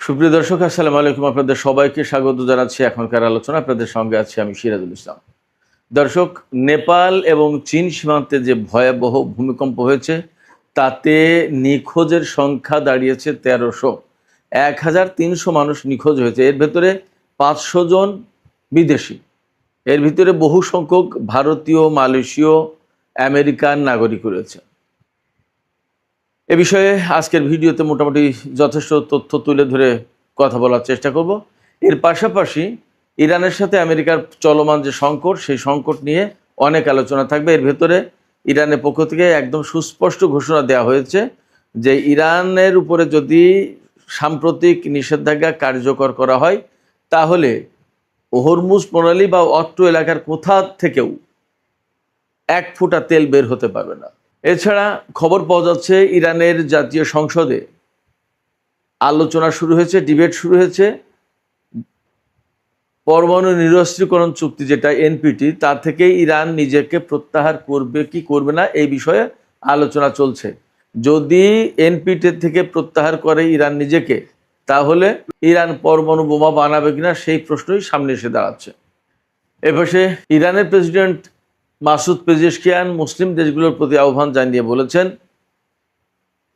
সুপ্রিয় দর্শক, আসসালামু আলাইকুম। আপনাদের সবাইকে স্বাগত জানাচ্ছি এখনকার আলোচনা। আপনাদের সঙ্গে আছি আমি সিরাজুল ইসলাম। দর্শক, নেপাল এবং চীন সীমান্তে যে ভয়াবহ ভূমিকম্প হয়েছে তাতে নিখোঁজের সংখ্যা দাঁড়িয়েছে ১৩০০। ১৩০০ মানুষ নিখোঁজ হয়েছে। এর ভেতরে ৫০০ জন বিদেশি, এর ভিতরে বহু সংখ্যক ভারতীয়, মালয়েশীয়, আমেরিকান নাগরিক রয়েছে। এ বিষয়ে আজকের ভিডিওতে মোটামুটি যথেষ্ট তথ্য তুলে ধরে কথা বলার চেষ্টা করব। এর পাশাপাশি ইরানের সাথে আমেরিকার চলমান যে সংকট, সেই সংকট নিয়ে অনেক আলোচনা থাকবে। এর ভেতরে ইরানের পক্ষ থেকে একদম সুস্পষ্ট ঘোষণা দেওয়া হয়েছে যে ইরানের উপরে যদি সাম্প্রতিক নিষেধাজ্ঞা কার্যকর করা হয় তাহলে হরমুজ প্রণালী বা অত্র এলাকার কোথা থেকেও এক ফোঁটা তেল বের হতে পারবে না। এছাড়া খবর পাওয়া যাচ্ছে ইরানের জাতীয় সংসদে আলোচনা শুরু হয়েছে, ডিবেট শুরু হয়েছে। পরমাণু নিরস্ত্রীকরণ চুক্তি যেটা এনপিটি, তা থেকে ইরান নিজেকে প্রত্যাহার করবে কি করবে না এই বিষয়ে আলোচনা চলছে। যদি এনপিটি থেকে প্রত্যাহার করে ইরান নিজেকে, তাহলে ইরান পরমাণু বোমা বানাবে কিনা সেই প্রশ্নই সামনে এসে দাঁড়াচ্ছে। এপাশে ইরানের প্রেসিডেন্ট মাসুদ পেজেশকিয়ান মুসলিম দেশগুলোর প্রতি আহ্বান জানিয়ে বলেছেন,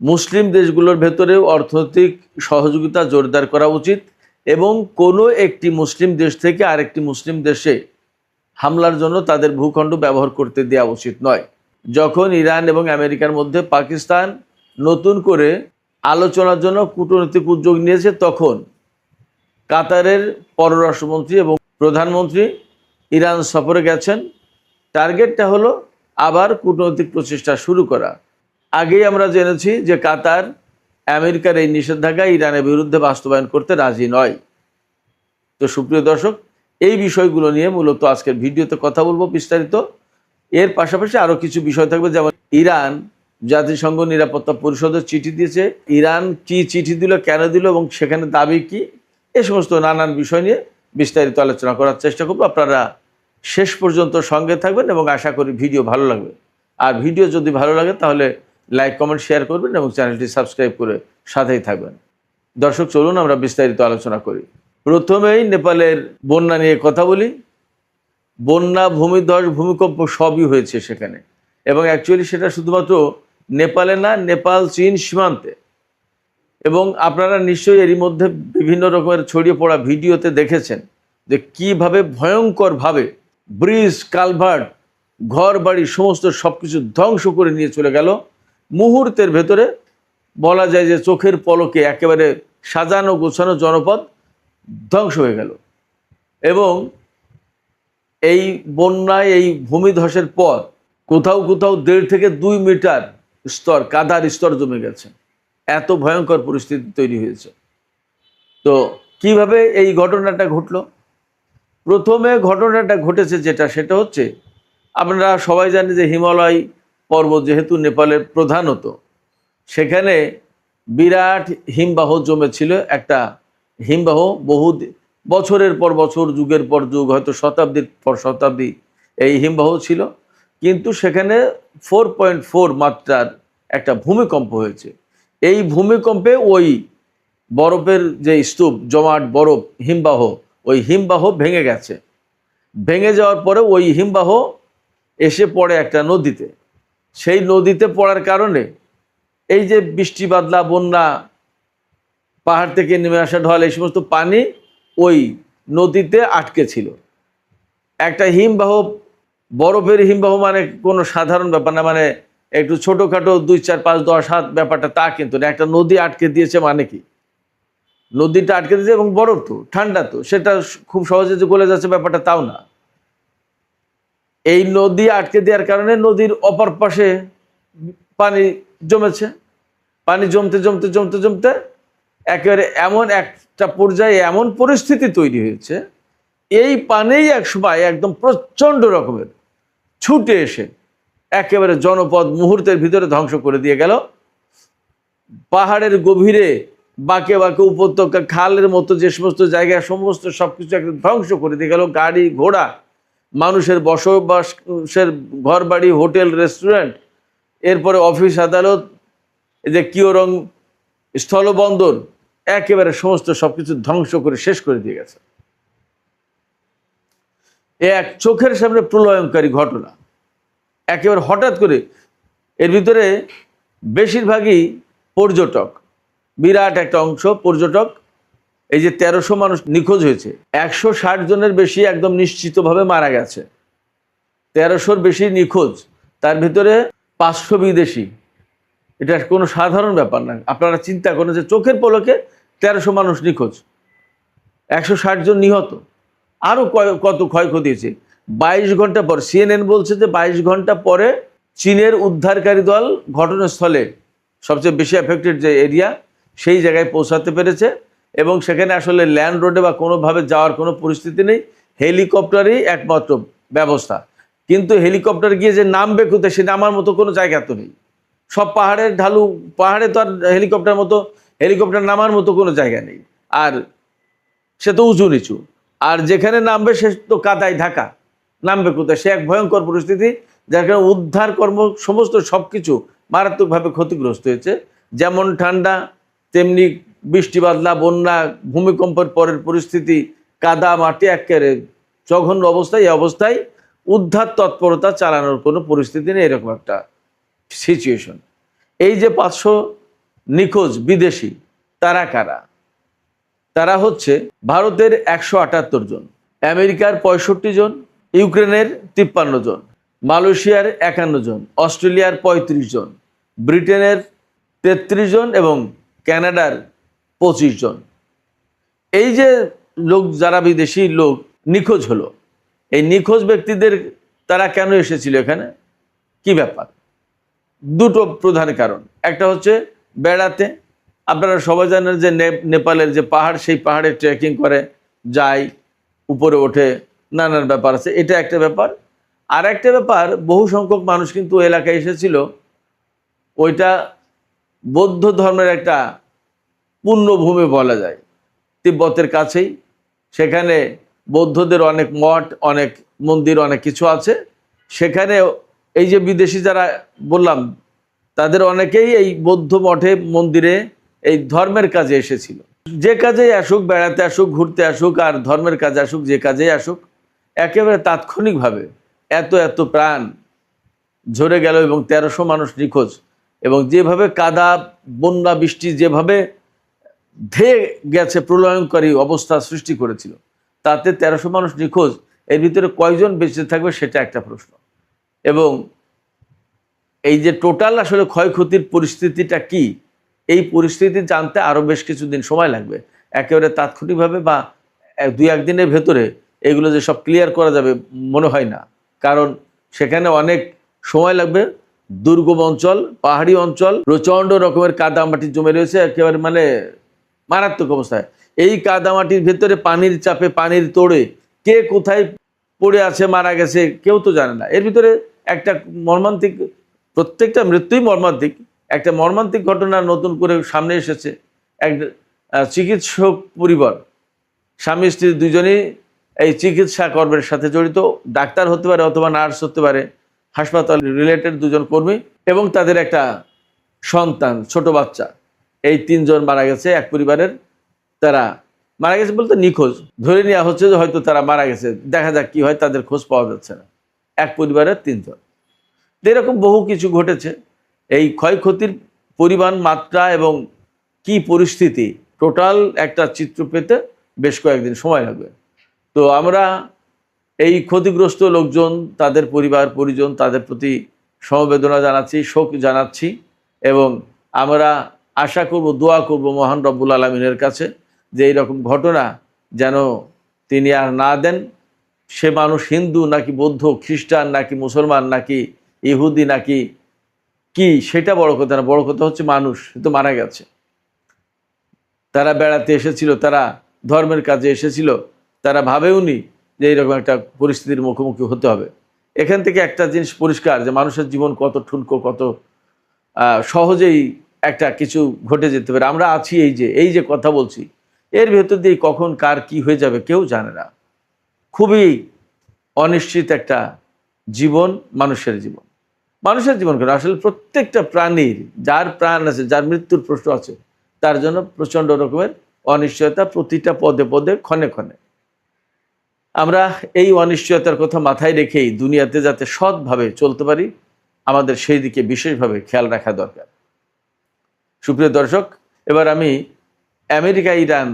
মুসলিম দেশগুলোর ভেতরেও অর্থনৈতিক সহযোগিতা জোরদার করা উচিত এবং কোনো একটি মুসলিম দেশ থেকে আরেকটি মুসলিম দেশে হামলার জন্য তাদের ভূখণ্ড ব্যবহার করতে দেওয়া উচিত নয়। যখন ইরান এবং আমেরিকার মধ্যে পাকিস্তান নতুন করে আলোচনার জন্য কূটনৈতিক উদ্যোগ নিয়েছে, তখন কাতারের পররাষ্ট্রমন্ত্রী এবং প্রধানমন্ত্রী ইরান সফরে গেছেন। টার্গেটটা হলো আবার কূটনৈতিক প্রচেষ্টা শুরু করা। আগেই আমরা জেনেছি যে কাতার আমেরিকার এই নিষেধাজ্ঞা ইরানের বিরুদ্ধে বাস্তবায়ন করতে রাজি নয়। তো সুপ্রিয় দর্শক, এই বিষয়গুলো নিয়ে মূলত আজকের ভিডিওতে কথা বলবো বিস্তারিত। এর পাশাপাশি আরও কিছু বিষয় থাকবে, যেমন ইরান জাতিসংঘ নিরাপত্তা পরিষদের চিঠি দিয়েছে, ইরান কি চিঠি দিল, কেন দিল এবং সেখানে দাবি কি, এ সমস্ত নানান বিষয় নিয়ে বিস্তারিত আলোচনা করার চেষ্টা করবো। আপনারা শেষ পর্যন্ত সঙ্গে থাকবেন এবং আশা করি ভিডিও ভালো লাগবে। আর ভিডিও যদি ভালো লাগে তাহলে লাইক, কমেন্ট, শেয়ার করবেন এবং চ্যানেলটি সাবস্ক্রাইব করে সাথেই থাকবেন। দর্শক, চলুন আমরা বিস্তারিত আলোচনা করি। প্রথমেই নেপালের বন্যা নিয়ে কথা বলি। বন্যা, ভূমিধস, ভূমিকম্প সবই হয়েছে সেখানে, এবং অ্যাকচুয়ালি সেটা শুধুমাত্র নেপালে না, নেপাল চীন সীমান্তে। এবং আপনারা নিশ্চয়ই এরই মধ্যে বিভিন্ন রকমের ছড়িয়ে পড়া ভিডিওতে দেখেছেন যে কীভাবে ভয়ঙ্করভাবে ব্রিজ, কালভার্ট, ঘর বাড়ি সমস্ত সব কিছু ধ্বংস করে নিয়ে চলে গেল। মুহূর্তের ভেতরে বলা যায় যে চোখের পলকে একেবারে সাজানো গোছানো জনপদ ধ্বংস হয়ে গেল। এবং এই বন্যায়, এই ভূমিধসের পর কোথাও কোথাও 1.5 থেকে 2 মিটার স্তর, কাদার স্তর জমে গেছে। এত ভয়ঙ্কর পরিস্থিতি তৈরি হয়েছে। তো কিভাবে এই ঘটনাটা ঘটলো? প্রথমে ঘটনাটা ঘটেছে সেটা হচ্ছে, আপনারা সবাই জানেন যে হিমালয় পর্বত যেহেতু নেপালের প্রধানত, সেখানে বিরাট হিমবাহ জমেছিল। একটা হিমবাহ বহু বছরের পর বছর, যুগের পর যুগ, হয়তো শতাব্দীর পর শতাব্দী এই হিমবাহ ছিল। কিন্তু সেখানে 4.4 মাত্রার একটা ভূমিকম্প হয়েছে। এই ভূমিকম্পে ওই বরফের যে স্তূপ, জমাট বরফ, হিমবাহ, ওই হিমবাহ ভেঙে গেছে। ভেঙে যাওয়ার পরে ওই হিমবাহ এসে পড়ে একটা নদীতে। সেই নদীতে পড়ার কারণে এই যে বৃষ্টি বাদলা, বন্যা, পাহাড় থেকে নেমে আসা ঢল, এই সমস্ত পানি ওই নদীতে আটকে ছিল। একটা হিমবাহ, বরফের হিমবাহ মানে কোনো সাধারণ ব্যাপার না, মানে একটু ছোটোখাটো 2, 4, 5, 10 হাত ব্যাপারটা তা কিন্তু না। একটা নদী আটকে দিয়েছে মানে কি, নদীটা আটকে দিয়েছে এবং বরফ তো, ঠান্ডা তো, সেটা খুব সহজে যে গলে যাচ্ছে ব্যাপারটা তাও না। এই নদী আটকে দেওয়ার কারণে নদীর অপর পাশে পানি জমেছে। পানি জমতে জমতে জমতে জমতে একেবারে এমন একটা পর্যায়ে এমন পরিস্থিতি তৈরি হয়েছে, এই পানিই এক সময় একদম প্রচণ্ড রকমের ছুটে এসে একেবারে জনপদ মুহূর্তের ভিতরে ধ্বংস করে দিয়ে গেল। পাহাড়ের গভীরে বাঁকে বাঁকে উপত্যকা, খালের মতো যে সমস্ত জায়গা, সমস্ত সব কিছু একদম ধ্বংস করে দিয়ে গেল। গাড়ি ঘোড়া, মানুষের বসবাসের ঘর বাড়ি, হোটেল, রেস্টুরেন্ট, এরপরে অফিস আদালত, এই যে কিওরং স্থলবন্দর, একেবারে সমস্ত সবকিছু ধ্বংস করে শেষ করে দিয়ে গেছে। এক চোখের সামনে প্রলয়ঙ্কারী ঘটনা, একেবারে হঠাৎ করে। এর ভিতরে বেশিরভাগই পর্যটক, বিরাট একটা অংশ পর্যটক। এই যে 1300 মানুষ নিখোঁজ হয়েছে, 160 জনের বেশি একদম নিশ্চিতভাবে মারা গেছে। 1300-র বেশি নিখোঁজ, তার ভিতরে 500 বিদেশি। এটা কোনো সাধারণ ব্যাপার না। আপনারা চিন্তা করেন যে চোখের পলকে 1300 মানুষ নিখোঁজ, 160 জন নিহত, আরও কত ক্ষয়ক্ষতি হয়েছে। 22 ঘন্টা পর CNN বলছে যে 22 ঘন্টা পরে চীনের উদ্ধারকারী দল ঘটনাস্থলে, সবচেয়ে বেশি এফেক্টেড যে এরিয়া, সেই জায়গায় পৌঁছাতে পেরেছে। এবং সেখানে আসলে ল্যান্ড রোডে বা কোনোভাবে যাওয়ার কোনো পরিস্থিতি নেই, হেলিকপ্টারই একমাত্র ব্যবস্থা। কিন্তু হেলিকপ্টার গিয়ে যে নামবে কোথায়, সে নামার মতো কোনো জায়গা তো নেই। সব পাহাড়ের ঢালু, পাহাড়ে তো আর হেলিকপ্টার নামার মতো কোনো জায়গা নেই। আর সে তো উঁচু নিচু, আর যেখানে নামবে সে তো কাদায় ঢাকা, নামবে কোথায়? সে এক ভয়ঙ্কর পরিস্থিতি, যার কারণে উদ্ধার কর্ম সমস্ত সব কিছু মারাত্মকভাবে ক্ষতিগ্রস্ত হয়েছে। যেমন ঠান্ডা, তেমনি বৃষ্টি বাদলা, বন্যা, ভূমিকম্পের পরের পরিস্থিতি, কাদা মাটি, একেবারে জঘন্য অবস্থায়। এই অবস্থায় উদ্ধার তৎপরতা চালানোর কোনো পরিস্থিতি নেই, এরকম একটা সিচুয়েশন। এই যে 500 নিখোঁজ বিদেশি, তারা কারা? তারা হচ্ছে ভারতের 178 জন, আমেরিকার 65 জন, ইউক্রেনের 53 জন, মালয়েশিয়ার 51 জন, অস্ট্রেলিয়ার 35 জন, ব্রিটেনের 33 জন এবং কানাডার 25 জন। এই যে লোক, যারা বিদেশি লোক নিখোঁজ হলো, এই নিখোঁজ ব্যক্তিদের তারা কেন এসেছিল এখানে, কি ব্যাপার? দুটো প্রধান কারণ। একটা হচ্ছে বেড়াতে। আপনারা সবাই জানেন যে নেপালের যে পাহাড়, সেই পাহাড়ে ট্রেকিং করে যায়, উপরে ওঠে, নানান ব্যাপার আছে, এটা একটা ব্যাপার। আর একটা ব্যাপার, বহু সংখ্যক মানুষ কিন্তু এলাকায় এসেছিল, ওইটা বৌদ্ধ ধর্মের একটা পুণ্যভূমি বলা যায়, তিব্বতের কাছেই। সেখানে বৌদ্ধদের অনেক মঠ, অনেক মন্দির, অনেক কিছু আছে। সেখানে এই যে বিদেশি যারা বললাম, তাদের অনেকেই এই বৌদ্ধ মঠে, মন্দিরে এই ধর্মের কাজে এসেছিল। যে কাজেই আসুক, বেড়াতে আসুক, ঘুরতে আসুক, আর ধর্মের কাজে আসুক, যে কাজেই আসুক, একেবারে তাৎক্ষণিকভাবে এত প্রাণ ঝরে গেল এবং 1300 মানুষ নিখোঁজ। এবং যেভাবে কাদা, বন্যা, বৃষ্টি যেভাবে ধেয়ে গেছে, প্রলয়ঙ্কারী অবস্থা সৃষ্টি করেছিল, তাতে 1300 মানুষ নিখোঁজ। এর ভিতরে কয়জন বেঁচে থাকবে সেটা একটা প্রশ্ন। এবং এই যে টোটাল আসলে ক্ষয়ক্ষতির পরিস্থিতিটা কি, এই পরিস্থিতি জানতে আরও বেশ কিছুদিন সময় লাগবে। একেবারে তাৎক্ষণিকভাবে বা 2-1 দিনের ভেতরে এগুলো যে সব ক্লিয়ার করা যাবে মনে হয় না, কারণ সেখানে অনেক সময় লাগবে। দুর্গম অঞ্চল, পাহাড়ি অঞ্চল, প্রচণ্ড রকমের কাদামাটি জমে রয়েছে, একেবারে মানে মারাত্মক অবস্থায়। এই কাদামাটির ভেতরে পানির চাপে, পানির তোড়ে কে কোথায় পড়ে আছে, মারা গেছে, কেউ তো জানে না। এর ভিতরে একটা মর্মান্তিক, প্রত্যেকটা মৃত্যুই মর্মান্তিক, একটা মর্মান্তিক ঘটনা নতুন করে সামনে এসেছে। এক চিকিৎসক পরিবার, স্বামী স্ত্রী দুজনেই এই চিকিৎসা কর্মের সাথে জড়িত, ডাক্তার হতে পারে অথবা নার্স হতে পারে, হাসপাতাল রিলেটেড দুজন কর্মী, এবং তাদের একটা সন্তান, ছোট বাচ্চা। এই 3 জন মারা গেছে এক পরিবারের। তারা মারা গেছে বলতে নিখোঁজ, ধরে নেওয়া হচ্ছে যে হয়তো তারা মারা গেছে, দেখা যাক কি হয়, তাদের খোঁজ পাওয়া যাচ্ছে না। এক পরিবারের 3 জন। এরকম বহু কিছু ঘটেছে। এই ক্ষয়ক্ষতির পরিমাণ, মাত্রা এবং কি পরিস্থিতি, টোটাল একটা চিত্র পেতে বেশ কয়েকদিন সময় লাগবে। তো আমরা এই ক্ষতিগ্রস্ত লোকজন, তাদের পরিবার পরিজন, তাদের প্রতি সমবেদনা জানাচ্ছি, শোক জানাচ্ছি, এবং আমরা আশা করব, দোয়া করব মহান রব্বুল আলামিনের কাছে যে এইরকম ঘটনা যেন তিনি আর না দেন। সে মানুষ হিন্দু নাকি বৌদ্ধ, খ্রিস্টান নাকি মুসলমান নাকি ইহুদি নাকি কি, সেটা বড় কথা না। বড় কথা হচ্ছে মানুষ তো মারা গেছে। তারা বেড়াতে এসেছিল, তারা ধর্মের কাজে এসেছিল, তারা ভাবেওনি যে এইরকম একটা পরিস্থিতির মুখোমুখি হতে হবে। এখান থেকে একটা জিনিস পরিষ্কার, যে মানুষের জীবন কত ঠুনকো, কত সহজেই একটা কিছু ঘটে যেতে পারে। আমরা আছি, এই যে কথা বলছি, এর ভেতর দিয়ে কখন কার কি হয়ে যাবে কেউ জানে না। খুবই অনিশ্চিত একটা জীবন মানুষের জীবন কেন, আসলে প্রত্যেকটা প্রাণীর, যার প্রাণ আছে, যার মৃত্যুর প্রশ্ন আছে, তার জন্য প্রচণ্ড রকমের অনিশ্চয়তা প্রতিটা পদে পদে ক্ষণে ক্ষণে। আমরা এই অনিশ্চয়তার কথা মাথায় রেখেই দুনিয়াতে যাতে সৎভাবে চলতে পারি, আমাদের সেই দিকে বিশেষভাবে খেয়াল রাখা দরকার। সুপ্রিয় দর্শক, এবার আমি আমেরিকা ইরান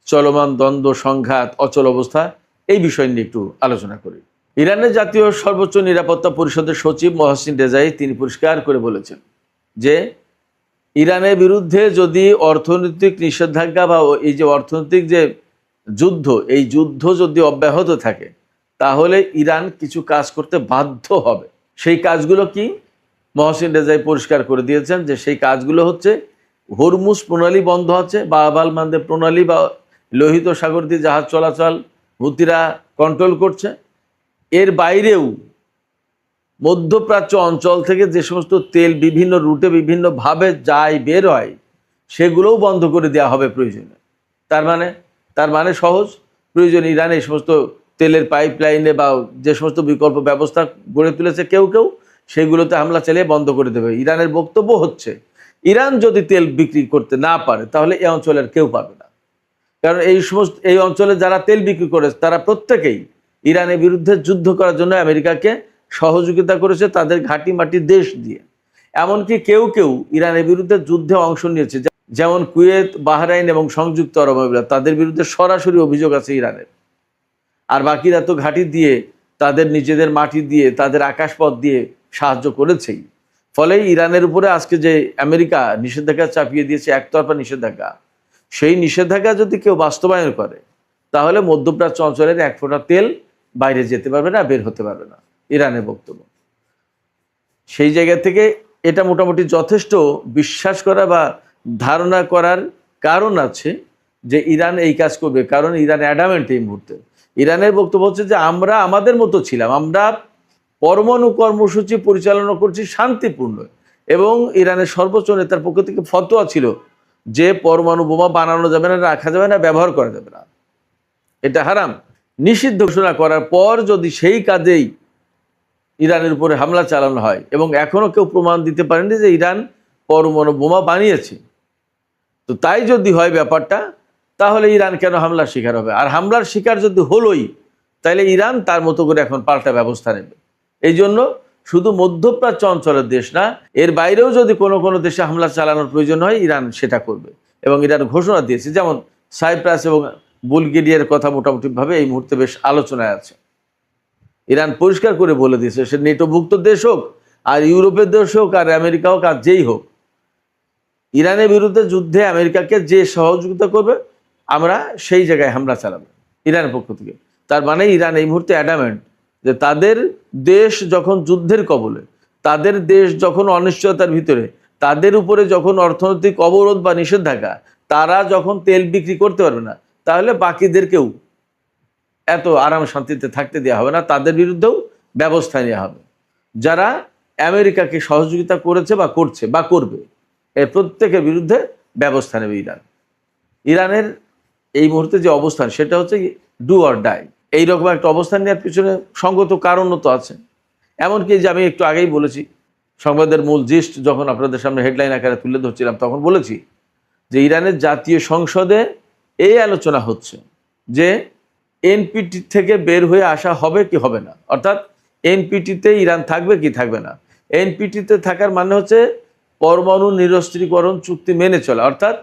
চলমান দ্বন্দ্ব, সংঘাত, অচল অবস্থা এই বিষয় নিয়ে একটু আলোচনা করি। ইরানের জাতীয় সর্বোচ্চ নিরাপত্তা পরিষদের সচিব মহসিন রেজাই তিনি পরিষ্কার করে বলেছেন যে ইরানের বিরুদ্ধে যদি অর্থনৈতিক নিষেধাজ্ঞা বা এই যে অর্থনৈতিক যে যুদ্ধ, এই যুদ্ধ যদি অব্যাহত থাকে তাহলে ইরান কিছু কাজ করতে বাধ্য হবে। সেই কাজগুলো কি? মহসিন রেজাই পরিষ্কার করে দিয়েছেন যে সেই কাজগুলো হচ্ছে হরমুজ প্রণালী বন্ধ আছে, বাব আল মানদেব প্রণালী বা লোহিত সাগর দিয়ে জাহাজ চলাচল হুতিরা কন্ট্রোল করছে। এর বাইরেও মধ্যপ্রাচ্য অঞ্চল থেকে যে সমস্ত তেল বিভিন্ন রুটে বিভিন্নভাবে যায় বের হয় সেগুলোও বন্ধ করে দেওয়া হবে প্রয়োজনে। তার মানে সহজ, প্রয়োজনে ইরান এই সমস্ত তেলের পাইপলাইনে বা যে সমস্ত বিকল্প ব্যবস্থা গড়ে তুলেছে কেউ সেগুলোতে হামলা চালিয়ে বন্ধ করে দেবে। ইরানের বক্তব্য হচ্ছে ইরান যদি তেল বিক্রি করতে না পারে তাহলে এই অঞ্চলের কেউ পাবে না। কারণ এই অঞ্চলে যারা তেল বিক্রি করে তারা প্রত্যেকেই ইরানের বিরুদ্ধে যুদ্ধ করার জন্য আমেরিকাকে সহযোগিতা করেছে তাদের ঘাঁটি মাটি দেশ দিয়ে। এমনকি কেউ ইরানের বিরুদ্ধে যুদ্ধে অংশ নিয়েছে, যেমন কুয়েত, বাহরাইন এবং সংযুক্ত আরব আমিরাত, তাদের বিরুদ্ধে সরাসরি অভিযোগ আছে ইরানের। আর বাকিরা তো ঘাঁটি দিয়ে, তাদের নিজেদের মাটি দিয়ে, তাদের আকাশপথ দিয়ে সাহায্য করেছেই। ফলে ইরানের উপরে আজকে যে আমেরিকা নিষেধাজ্ঞা চাপিয়ে দিয়েছে, একতরফা নিষেধাজ্ঞা, সেই নিষেধাজ্ঞা যদি কেউ বাস্তবায়ন করে তাহলে মধ্যপ্রাচ্য অঞ্চলের এক ফোঁটা তেল বাইরে যেতে পারবে না, বের হতে পারবে না, ইরানের বক্তব্য। সেই জায়গা থেকে এটা মোটামুটি যথেষ্ট বিশ্বাস করা বা ধারণা করার কারণ আছে যে ইরান এই কাজ করবে, কারণ ইরান অ্যাডামেন্ট এই মুহূর্তে। ইরানের বক্তব্য হচ্ছে যে আমরা আমাদের মতো ছিলাম, আমরা পরমাণু কর্মসূচি পরিচালনা করছি শান্তিপূর্ণ, এবং ইরানের সর্বোচ্চ নেতার পক্ষ থেকে ফতোয়া ছিল যে পরমাণু বোমা বানানো যাবে না, রাখা যাবে না, ব্যবহার করা যাবে না, এটা হারাম। নিষিদ্ধ ঘোষণা করার পর যদি সেই কাজেই ইরানের উপরে হামলা চালানো হয় এবং এখনও কেউ প্রমাণ দিতে পারেনি যে ইরান পরমাণু বোমা বানিয়েছে, তো তাই যদি হয় ব্যাপারটা, তাহলে ইরান কেন হামলার শিকার হবে? আর হামলার শিকার যদি হলোই তাহলে ইরান তার মতো করে এখন পাল্টা ব্যবস্থা নেবে। এই জন্য শুধু মধ্যপ্রাচ্য অঞ্চলের দেশ না, এর বাইরেও যদি কোনো দেশে হামলা চালানোর প্রয়োজন হয় ইরান সেটা করবে। এবং ইরান ঘোষণা দিয়েছে, যেমন সাইপ্রাস এবং বুলগেরিয়ার কথা মোটামুটিভাবে এই মুহূর্তে বেশ আলোচনায় আছে। ইরান পরিষ্কার করে বলে দিয়েছে সে নেটোভুক্ত দেশ হোক, আর ইউরোপের দেশ হোক, আর আমেরিকা হোক, আর যেই হোক, ইরানের বিরুদ্ধে যুদ্ধে আমেরিকাকে যে সহযোগিতা করবে আমরা সেই জায়গায় হামলা চালাবো ইরানের পক্ষ থেকে। তার মানে ইরান এই মুহূর্তে অ্যাডামেন্ট যে তাদের দেশ যখন যুদ্ধের কবলে, তাদের দেশ যখন অনিশ্চয়তার ভিতরে, তাদের উপরে যখন অর্থনৈতিক অবরোধ বা নিষেধাজ্ঞা, তারা যখন তেল বিক্রি করতে পারবে না, তাহলে বাকিদেরকেও এত আরাম শান্তিতে থাকতে দেওয়া হবে না, তাদের বিরুদ্ধেও ব্যবস্থা নেওয়া হবে। যারা আমেরিকাকে সহযোগিতা করেছে বা করছে বা করবে, এর প্রত্যেকের বিরুদ্ধে ব্যবস্থা নেবে ইরান। ইরানের এই মুহূর্তে যে অবস্থান সেটা হচ্ছে ডু অর ডাই, এইরকম একটা অবস্থান নেওয়ার পিছনে সঙ্গত কারণও তো আছে। এমনকি যে আমি একটু আগেই বলেছি, সংবাদের মূল জিস্ট যখন আপনাদের সামনে হেডলাইন আকারে তুলে ধরছিলাম তখন বলেছি যে ইরানের জাতীয় সংসদে এই আলোচনা হচ্ছে যে এনপিটি থেকে বের হয়ে আসা হবে কি হবে না, অর্থাৎ এনপিটিতে ইরান থাকবে কি থাকবে না। এনপিটিতে থাকার মানে হচ্ছে পরমাণু নিরস্ত্রীকরণ চুক্তি মেনে চলা, অর্থাৎ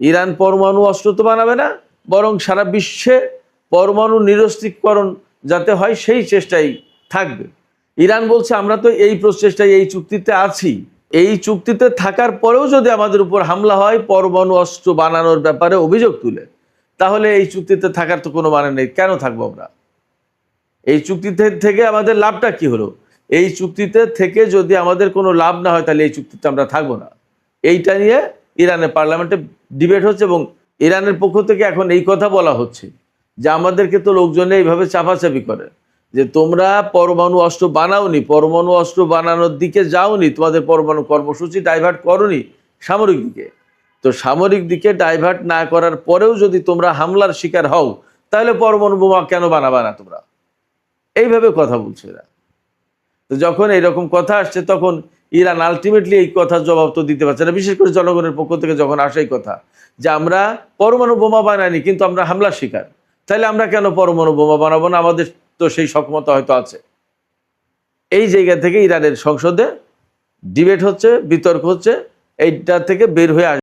ইরান পরমাণু অস্ত্র তো বানাবে না, বরং সারা বিশ্বে পরমাণু নিরস্ত্রীকরণ যাতে হয় সেই চেষ্টাই থাকবে। ইরান বলছে আমরা তো এই প্রচেষ্টায় এই চুক্তিতে আছি, এই চুক্তিতে থাকার পরেও যদি আমাদের উপর হামলা হয় পরমাণু অস্ত্র বানানোর ব্যাপারে অভিযোগ তুলে, তাহলে এই চুক্তিতে থাকার তো কোনো মানে নেই, কেন থাকবো আমরা? এই চুক্তিতে থেকে আমাদের লাভটা কি হলো? এই চুক্তিতে থেকে যদি আমাদের কোনো লাভ না হয় তাহলে এই চুক্তিতে আমরা থাকবো না। এইটা নিয়ে ইরানের পার্লামেন্টে ডিবেট হচ্ছে, এবং ইরানের পক্ষ থেকে এখন এই কথা বলা হচ্ছে যে আমাদেরকে তো লোকজনে এইভাবে চাপাচাপি করে যে তোমরা পরমাণু অস্ত্র বানাওনি, পরমাণু অস্ত্র বানানোর দিকে যাওনি, তোমাদের পরমাণু কর্মসূচি ডাইভার্ট করোনি সামরিক দিকে, তো সামরিক দিকে ডাইভার্ট না করার পরেও যদি তোমরা হামলার শিকার হও তাহলে পরমাণু বোমা কেন বানাবা না তোমরা? এইভাবে কথা বলছে এরা। তো যখন এইরকম কথা আসছে তখন ইরান আলটিমেটলি এই কথার জবাব তো দিতে পারছে না, বিশেষ করে জনগণের পক্ষ থেকে যখন আসে এই কথা যে আমরা পরমাণু বোমা বানাইনি কিন্তু আমরা হামলার শিকার, তাহলে আমরা কেন পরমাণু বোমা বানাবো না, আমাদের তো সেই সক্ষমতা হয়তো আছে। এই জায়গা থেকে ইরানের সংসদে ডিবেট হচ্ছে, বিতর্ক হচ্ছে, এইটা থেকে বের হয়ে